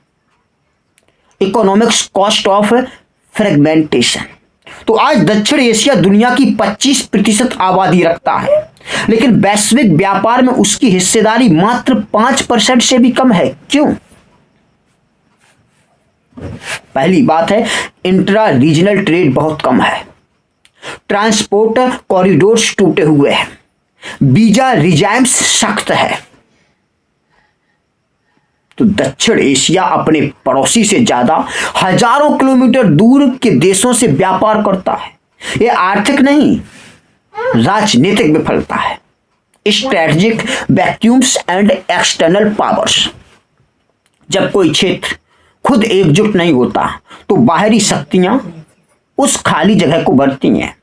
Economics cost of fragmentation. तो आज दक्षिण एशिया दुनिया की 25% आबादी रखता है, लेकिन वैश्विक व्यापार में उसकी हिस्सेदारी मात्र 5% से भी कम है। क्यों? पहली बात है, इंट्रा रीजनल ट्रेड बहुत कम है, ट्रांसपोर्ट कॉरिडोर्स टूटे हुए हैं, वीजा रिजाइम्स सख्त है। तो दक्षिण एशिया अपने पड़ोसी से ज्यादा हजारों किलोमीटर दूर के देशों से व्यापार करता है। यह आर्थिक नहीं, राजनीतिक विफलता है। Strategic vacuums and external powers. जब कोई क्षेत्र खुद एकजुट नहीं होता तो बाहरी शक्तियां उस खाली जगह को भरती हैं।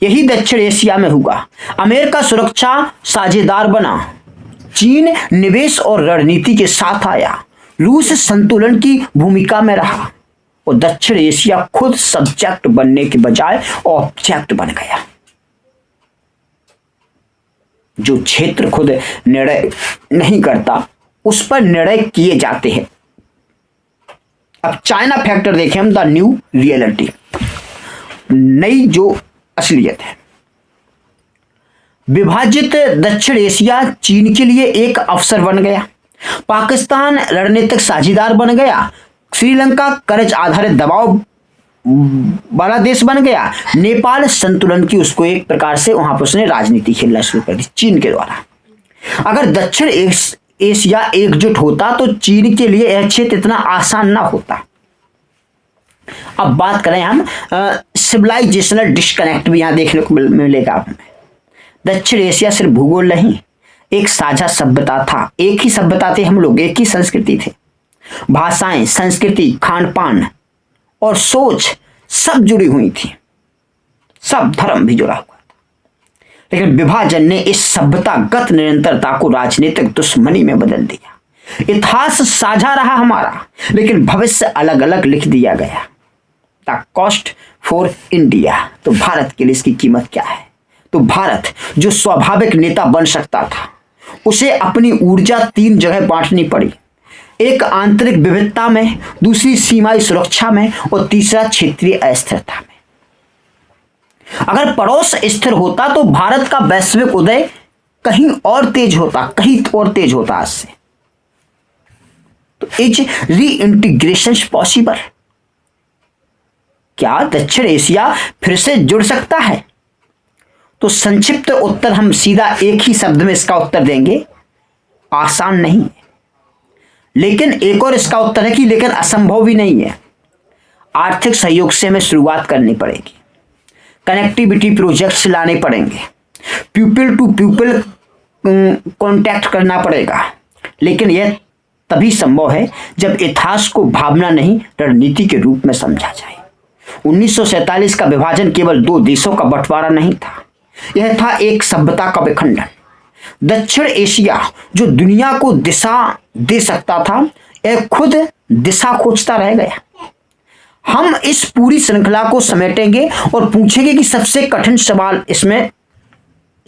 यही दक्षिण एशिया में हुआ। अमेरिका सुरक्षा साझेदार बना, चीन निवेश और रणनीति के साथ आया, रूस संतुलन की भूमिका में रहा और दक्षिण एशिया खुद सब्जेक्ट बनने के बजाय ऑब्जेक्ट बन गया। जो क्षेत्र खुद निर्णय नहीं करता उस पर निर्णय किए जाते हैं। अब चाइना फैक्टर देखें हम, द न्यू रियलिटी, नई जो असलियत है। विभाजित दक्षिण एशिया चीन के लिए एक अवसर बन गया, पाकिस्तान रणनीतिक साझेदार बन गया, श्रीलंका कर्ज आधारित दबाव वाला देश बन गया, नेपाल संतुलन की उसको एक प्रकार से वहां पर उसने राजनीति खेलना शुरू कर दी चीन के द्वारा। अगर दक्षिण एशिया एकजुट होता तो चीन के लिए यह क्षेत्र इतना आसान ना होता। अब बात करें हम सिविलाइजेशनल डिस्कनेक्ट भी यहां देखने को मिलेगा हमें। दक्षिण एशिया सिर्फ भूगोल नहीं, एक साझा सभ्यता था। एक ही सभ्यता थे हम लोग, एक ही संस्कृति थे, भाषाएं, संस्कृति, खान पान और सोच सब जुड़ी हुई थी, सब धर्म भी जुड़ा हुआ था। लेकिन विभाजन ने इस सभ्यतागत निरंतरता को राजनीतिक दुश्मनी में बदल दिया। इतिहास साझा रहा हमारा, लेकिन भविष्य अलग अलग लिख दिया गया। द कॉस्ट फॉर इंडिया, तो भारत के लिए इसकी कीमत क्या है? तो भारत जो स्वाभाविक नेता बन सकता था, उसे अपनी ऊर्जा 3 जगह बांटनी पड़ी। एक आंतरिक विविधता में, दूसरी सीमाई सुरक्षा में और तीसरा क्षेत्रीय अस्थिरता में। अगर पड़ोस स्थिर होता तो भारत का वैश्विक उदय कहीं और तेज होता, कहीं और तेज होता आज से। तो इज री इंटीग्रेशन पॉसिबल? क्या दक्षिण एशिया फिर से जुड़ सकता है? तो संक्षिप्त उत्तर हम सीधा एक ही शब्द में इसका उत्तर देंगे, आसान नहीं है। लेकिन एक और इसका उत्तर है कि लेकिन असंभव भी नहीं है। आर्थिक सहयोग से हमें शुरुआत करनी पड़ेगी, कनेक्टिविटी प्रोजेक्ट्स लाने पड़ेंगे, पीपल टू पीपल कांटेक्ट करना पड़ेगा। लेकिन यह तभी संभव है जब इतिहास को भावना नहीं रणनीति के रूप में समझा जाए। 1947 का विभाजन केवल 2 देशों का बंटवारा नहीं था, यह था एक सभ्यता का विखंडन। दक्षिण एशिया जो दुनिया को दिशा दे सकता था, यह खुद दिशा खोजता रह गया। हम इस पूरी श्रृंखला को समेटेंगे और पूछेंगे कि सबसे कठिन सवाल इसमें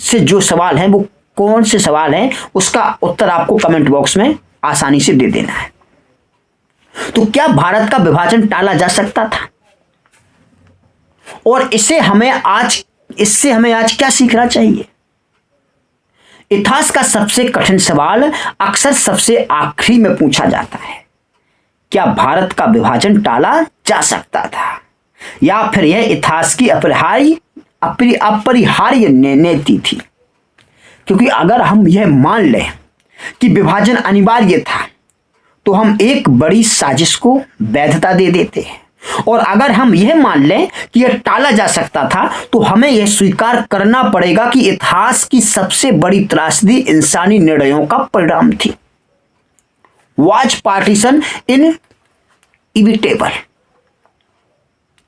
से जो सवाल है वो कौन से सवाल हैं, उसका उत्तर आपको कमेंट बॉक्स में आसानी से दे देना है। तो क्या भारत का विभाजन टाला जा सकता था? और इससे हमें आज क्या सीखना चाहिए? इतिहास का सबसे कठिन सवाल अक्सर सबसे आखिरी में पूछा जाता है, क्या भारत का विभाजन टाला जा सकता था, या फिर यह इतिहास की अपरिहार्य नीति थी? क्योंकि अगर हम यह मान लें कि विभाजन अनिवार्य था तो हम एक बड़ी साजिश को वैधता दे देते हैं, और अगर हम यह मान लें कि यह टाला जा सकता था तो हमें यह स्वीकार करना पड़ेगा कि इतिहास की सबसे बड़ी त्रासदी इंसानी निर्णयों का परिणाम थी। Was partition inevitable?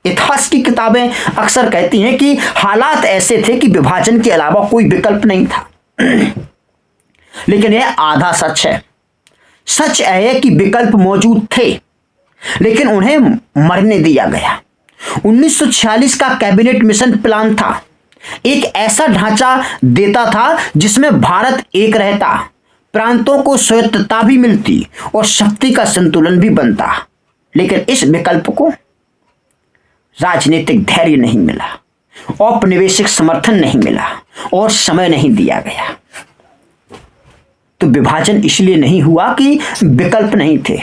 इतिहास की किताबें अक्सर कहती हैं कि हालात ऐसे थे कि विभाजन के अलावा कोई विकल्प नहीं था। लेकिन यह आधा सच है। सच है कि विकल्प मौजूद थे, लेकिन उन्हें मरने दिया गया। 1946 का कैबिनेट मिशन प्लान था, एक ऐसा ढांचा देता था जिसमें भारत एक रहता, प्रांतों को स्वायत्तता भी मिलती और शक्ति का संतुलन भी बनता। लेकिन इस विकल्प को राजनीतिक धैर्य नहीं मिला, औपनिवेशिक समर्थन नहीं मिला और समय नहीं दिया गया। तो विभाजन इसलिए नहीं हुआ कि विकल्प नहीं थे,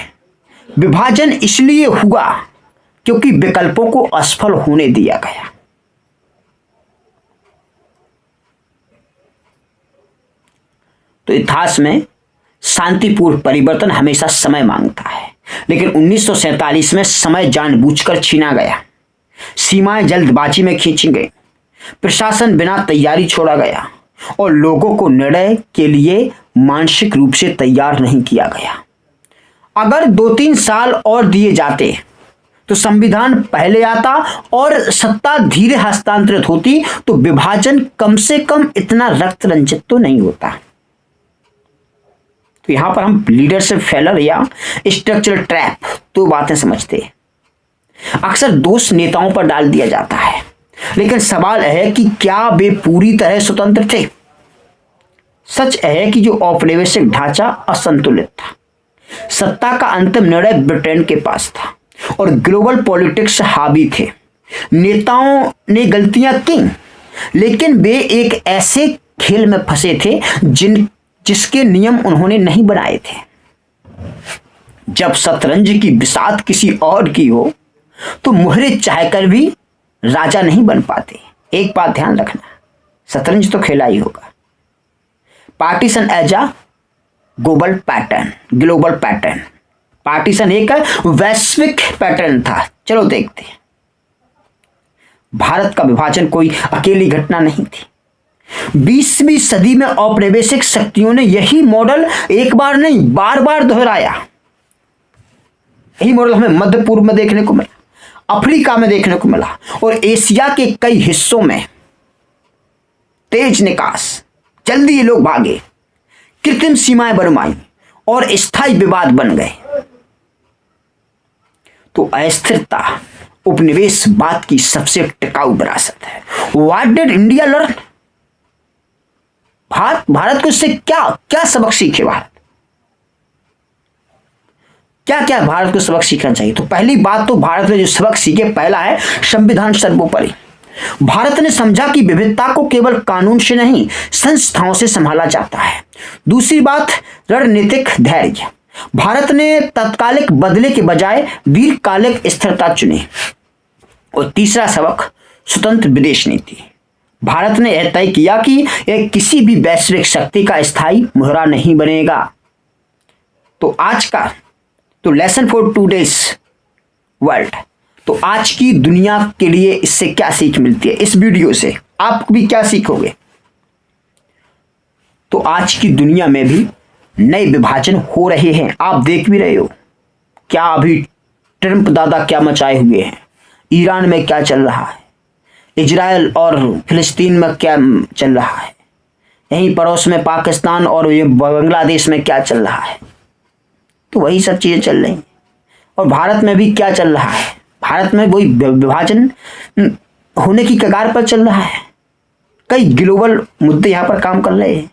विभाजन इसलिए हुआ क्योंकि विकल्पों को असफल होने दिया गया। तो इतिहास में शांतिपूर्ण परिवर्तन हमेशा समय मांगता है, लेकिन 1947 में समय जानबूझकर छीना गया, सीमाएं जल्दबाजी में खींची गई, प्रशासन बिना तैयारी छोड़ा गया और लोगों को निर्णय के लिए मानसिक रूप से तैयार नहीं किया गया। अगर 2-3 साल और दिए जाते तो संविधान पहले आता और सत्ता धीरे हस्तांतरित होती तो विभाजन कम से कम इतना रक्त रंजित तो नहीं होता। तो यहां पर हम लीडरशिप फेलर या स्ट्रक्चरल ट्रैप तो बातें समझते हैं। अक्सर दोष नेताओं पर डाल दिया जाता है, लेकिन सवाल है कि क्या वे पूरी तरह स्वतंत्र थे? सच है कि जो औपनिवेशिक ढांचा असंतुलित था, सत्ता का अंतिम निर्णय ब्रिटेन के पास था और ग्लोबल पॉलिटिक्स हावी थे। नेताओं ने गलतियां की, लेकिन वे एक ऐसे खेल में फंसे थे जिसके नियम उन्होंने नहीं बनाए थे। जब शतरंज की बिसात किसी और की हो तो मोहरे चाहकर भी राजा नहीं बन पाते। एक बात ध्यान रखना, शतरंज तो खेला ही होगा। Partition as a global pattern, partition एक वैश्विक पैटर्न था। चलो देखते हैं। भारत का विभाजन कोई अकेली घटना नहीं थी। 20वीं सदी में औपनिवेशिक शक्तियों ने यही मॉडल एक बार नहीं बार बार दोहराया। यही मॉडल हमें मध्य पूर्व में देखने को मिला, अफ्रीका में देखने को मिला और एशिया के कई हिस्सों में तेज निकास, जल्दी ये लोग भागे, कृत्रिम सीमाएं बनवाई और स्थायी विवाद बन गए। तो अस्थिरता उपनिवेशवाद की सबसे टिकाऊ विरासत है। What did India learn? Bharat को इससे क्या सबक सीखे? क्या भारत को सबक सीखना चाहिए? तो पहली बात तो भारत ने जो सबक सीखे, पहला है संविधान सर्वोपरि। भारत ने समझा कि विविधता को केवल कानून से नहीं संस्थाओं से संभाला जाता है। दूसरी बात, रणनीतिक धैर्य। भारत ने तत्कालिक बदले के बजाय दीर्घकालिक स्थिरता चुनी। और तीसरा सबक, स्वतंत्र विदेश नीति। भारत ने यह तय किया कि यह किसी भी वैश्विक शक्ति का स्थायी मुहरा नहीं बनेगा। तो आज का लेसन फॉर टुडेज वर्ल्ड, तो आज की दुनिया के लिए इससे क्या सीख मिलती है? इस वीडियो से आप भी क्या सीखोगे? तो आज की दुनिया में भी नए विभाजन हो रहे हैं, आप देख भी रहे हो। क्या अभी ट्रंप दादा क्या मचाए हुए हैं, ईरान में क्या चल रहा है, इजराइल और फिलिस्तीन में क्या चल रहा है, यहीं पड़ोस में पाकिस्तान और ये बांग्लादेश में क्या चल रहा है। तो वही सब चीजें चल रही हैं। और भारत में भी क्या चल रहा है? भारत में वही विभाजन होने की कगार पर चल रहा है। कई ग्लोबल मुद्दे यहां पर काम कर रहे हैं।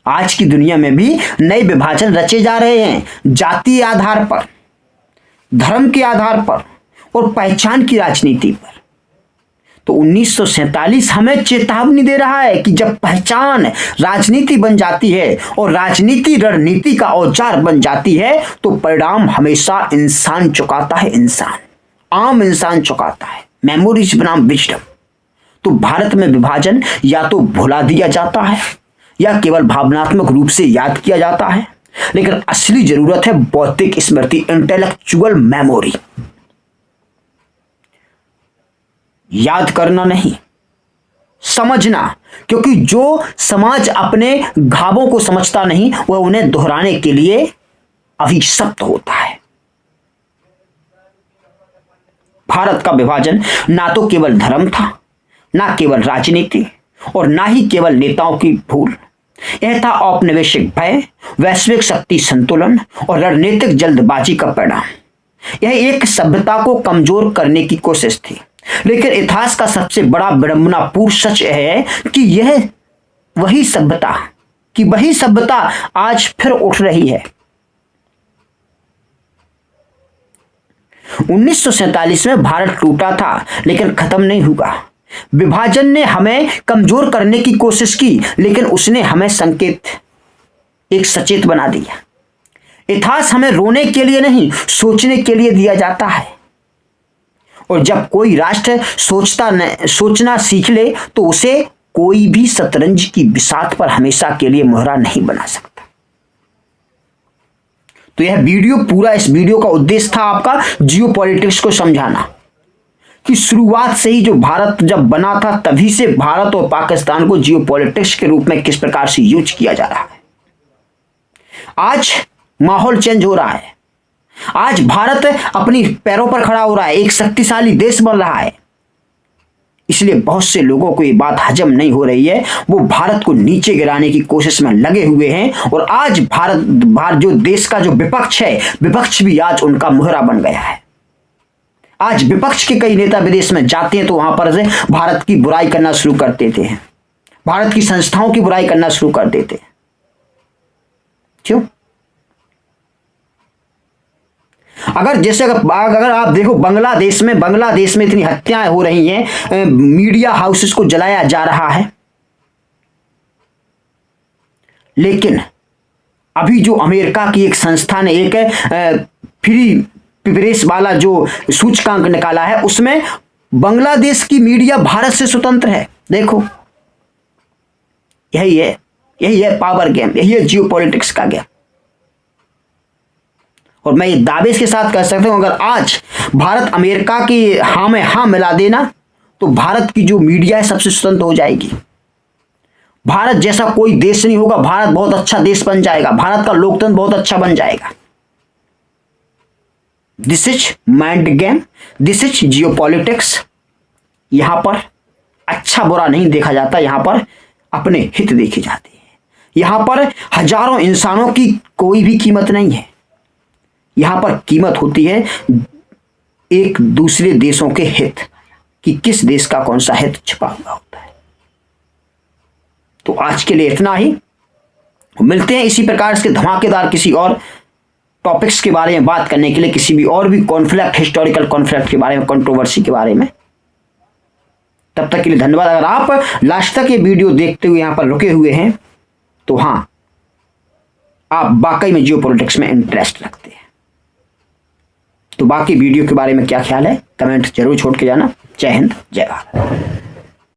आज की दुनिया में भी नए विभाजन रचे जा रहे हैं, जातीय आधार पर, धर्म के आधार पर और पहचान की राजनीति पर। तो 1947 हमें चेतावनी दे रहा है कि जब पहचान राजनीति बन जाती है और राजनीति रणनीति का औजार बन जाती है तो परिणाम हमेशा इंसान चुकाता है, आम इंसान चुकाता है। मेमोरीज बनाम विजडम। तो भारत में विभाजन या तो भुला दिया जाता है या केवल भावनात्मक रूप से याद किया जाता है, लेकिन असली जरूरत है बौद्धिक स्मृति, इंटेलेक्चुअल मेमोरी। याद करना नहीं, समझना, क्योंकि जो समाज अपने घावों को समझता नहीं वह उन्हें दोहराने के लिए अभिशप्त होता है। भारत का विभाजन ना तो केवल धर्म था, ना केवल राजनीति और ना ही केवल नेताओं की भूल। यह था औपनिवेशिक भय, वैश्विक शक्ति संतुलन और रणनीतिक जल्दबाजी का परिणाम। यह एक सभ्यता को कमजोर करने की कोशिश थी, लेकिन इतिहास का सबसे बड़ा विडंबनापूर्ण सच है कि वही सभ्यता आज फिर उठ रही है। 1947 में भारत टूटा था लेकिन खत्म नहीं हुआ। विभाजन ने हमें कमजोर करने की कोशिश की लेकिन उसने हमें संकेत एक सचेत बना दिया। इतिहास हमें रोने के लिए नहीं सोचने के लिए दिया जाता है, और जब कोई राष्ट्र सोचना सीख ले तो उसे कोई भी शतरंज की बिसात पर हमेशा के लिए मोहरा नहीं बना सकता। तो यह वीडियो पूरा, इस वीडियो का उद्देश्य था आपका जियोपॉलिटिक्स को समझाना कि शुरुआत से ही जो भारत जब बना था तभी से भारत और पाकिस्तान को जियोपॉलिटिक्स के रूप में किस प्रकार से यूज किया जा रहा है। आज माहौल चेंज हो रहा है, आज भारत अपनी पैरों पर खड़ा हो रहा है, एक शक्तिशाली देश बन रहा है। इसलिए बहुत से लोगों को ये बात हजम नहीं हो रही है, वो भारत को नीचे गिराने की कोशिश में लगे हुए हैं। और आज भारत जो देश का जो विपक्ष है, विपक्ष भी आज उनका मोहरा बन गया है। आज विपक्ष के कई नेता विदेश में जाते हैं तो वहां पर से भारत की बुराई करना शुरू कर देते हैं, भारत की संस्थाओं की बुराई करना शुरू कर देते हैं। क्यों? अगर आप देखो बांग्लादेश में इतनी हत्याएं हो रही हैं, मीडिया हाउसेस को जलाया जा रहा है, लेकिन अभी जो अमेरिका की एक संस्था ने एक फ्री प्रेस वाला जो सूचकांक निकाला है उसमें बांग्लादेश की मीडिया भारत से स्वतंत्र है। देखो, यही है पावर गेम, यही है जियोपॉलिटिक्स का गेम। और मैं ये दावे के साथ कह सकता हूं, अगर आज भारत अमेरिका की हाँ में हाँ मिला देना तो भारत की जो मीडिया है सबसे स्वतंत्र हो जाएगी। भारत जैसा कोई देश नहीं होगा, भारत बहुत अच्छा देश बन जाएगा, भारत का लोकतंत्र बहुत अच्छा बन जाएगा। This is mind game, this is geopolitics. यहां पर अच्छा बुरा नहीं देखा जाता, यहां पर अपने हित देखे जाते हैं। यहां पर हजारों इंसानों की कोई भी कीमत नहीं है, यहां पर कीमत होती है एक दूसरे देशों के हित, कि किस देश का कौन सा हित छिपा हुआ होता है। तो आज के लिए इतना ही, मिलते हैं इसी प्रकार के धमाकेदार किसी और टॉपिक्स के बारे में बात करने के लिए, किसी भी और भी कॉन्फ्लिक्ट, हिस्टोरिकल कॉन्फ्लिक्ट के बारे में, कंट्रोवर्सी के बारे में। तब तक के लिए धन्यवाद। अगर आप लास्ट तक ये वीडियो देखते हुए यहां पर रुके हुए हैं तो हां, आप वाकई में जियोपॉलिटिक्स में इंटरेस्ट रखते हैं। तो बाकी वीडियो के बारे में क्या ख्याल है कमेंट जरूर छोड़ के जाना। जय हिंद, जय भारत।